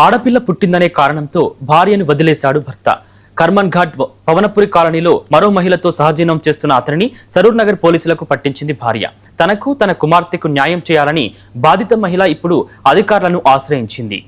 ఆడపిల్ల పుట్టిందనే కారణంతో భార్యను వదిలేశాడు భర్త. కర్మన్ ఘాట్ పవనపురి కాలనీలో మరో మహిళతో సహజీవనం చేస్తున్న అతనిని సరూర్ నగర్ పోలీసులకు పట్టించింది భార్య. తనకు తన కుమార్తెకు న్యాయం చేయాలని బాధిత మహిళ ఇప్పుడు అధికారులను ఆశ్రయించింది.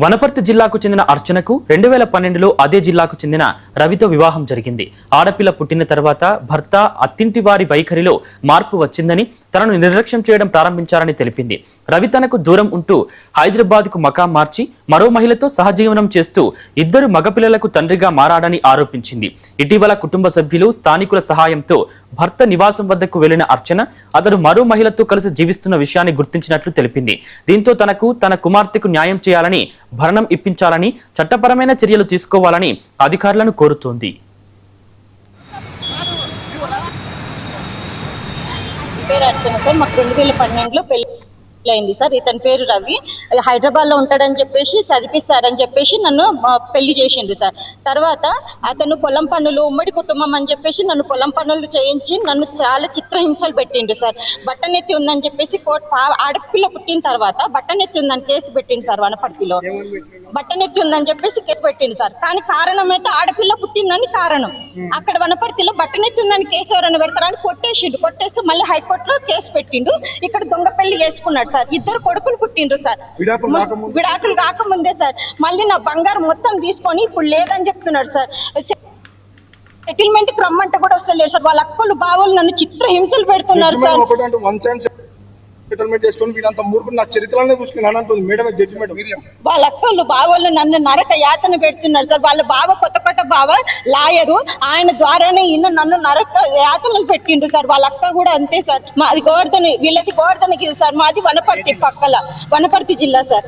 వనపర్తి జిల్లాకు చెందిన అర్చనకు 2012లో అదే జిల్లాకు చెందిన రవితో వివాహం జరిగింది. ఆడపిల్ల పుట్టిన తర్వాత భర్త అత్తింటి వారి వైఖరిలో మార్పు వచ్చిందని, తనను నిర్లక్ష్యం చేయడం ప్రారంభించారని తెలిపింది. రవి తనకు దూరం ఉంటూ హైదరాబాద్కు మకాం మార్చి మరో మహిళతో సహజీవనం చేస్తూ 2 మగపిల్లలకు తండ్రిగా మారాడని ఆరోపించింది. ఇటీవల కుటుంబ సభ్యులు, స్థానికుల సహాయంతో భర్త నివాసం వద్దకు వెళ్లిన అర్చన అతడు మరో మహిళతో కలిసి జీవిస్తున్న విషయాన్ని గుర్తించినట్లు తెలిపింది. దీంతో తనకు తన కుమార్తెకు న్యాయం చేయాలని, భరణం ఇప్పించాలని, చట్టపరమైన చర్యలు తీసుకోవాలని అధికారులను కోరుతోంది. మాకు 2012లో పెళ్ళైంది సార్. ఇతని పేరు రవి. హైదరాబాద్ లో ఉంటాడని చెప్పేసి, చదివిస్తారని చెప్పేసి నన్ను పెళ్లి చేసిండు సార్. తర్వాత అతను పొలం పనులు, ఉమ్మడి కుటుంబం అని చెప్పేసి నన్ను పొలం పనులు చేయించి నన్ను చాలా చిత్రహింసలు పెట్టిండు సార్. బట్టనెత్తి ఉందని చెప్పేసి ఆడపిల్ల పుట్టిన తర్వాత బట్టనెత్తి ఉందని కేసు పెట్టిండు సార్. వనపర్తిలో బట్టనెత్తి ఉందని చెప్పేసి కేసు పెట్టిండు సార్. కానీ కారణం అయితే ఆడపిల్ల పుట్టిందని కారణం. అక్కడ వనపర్తిలో బట్టనెత్తి ఉందని కేసు ఎవరైనా పెడతారని కొట్టేసిండు. కొట్టేస్తే మళ్ళీ హైకోర్టులో కేసు పెట్టిండు. ఇక్కడ దొంగ పెళ్లి చేసుకున్నాడు సార్. 2 కొడుకులు పుట్టిండ్రు సార్. విడాకులు కాకముందే సార్. మళ్ళీ నా బంగారం మొత్తం తీసుకొని ఇప్పుడు లేదని చెప్తున్నాడు సార్. సెటిల్మెంట్ కి రమ్మంటే కూడా వస్తలేరు సార్. వాళ్ళ అక్కలు బావోళ్ళు నన్ను చిత్రహింసలు పెడుతున్నారు సార్. వాళ్ళ అక్కలు బావోళ్ళు నన్ను నరక యాతన పెడుతున్నారు సార్. వాళ్ళ బావ కొత్త బావ లాయరు, ఆయన ద్వారానే ఈయన నన్ను నరక యాతనలు పెట్టిండ్రు సార్. వాళ్ళ అక్క కూడా అంతే సార్. మాది గోవర్ధని, వీళ్ళది గోవర్ధనగిరి సార్. మాది వనపర్తి పక్కల, వనపర్తి జిల్లా సార్.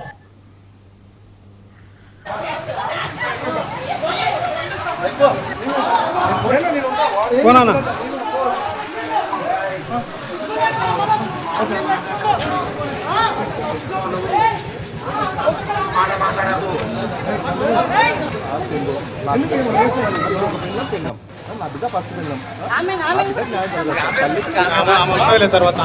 తర్వాత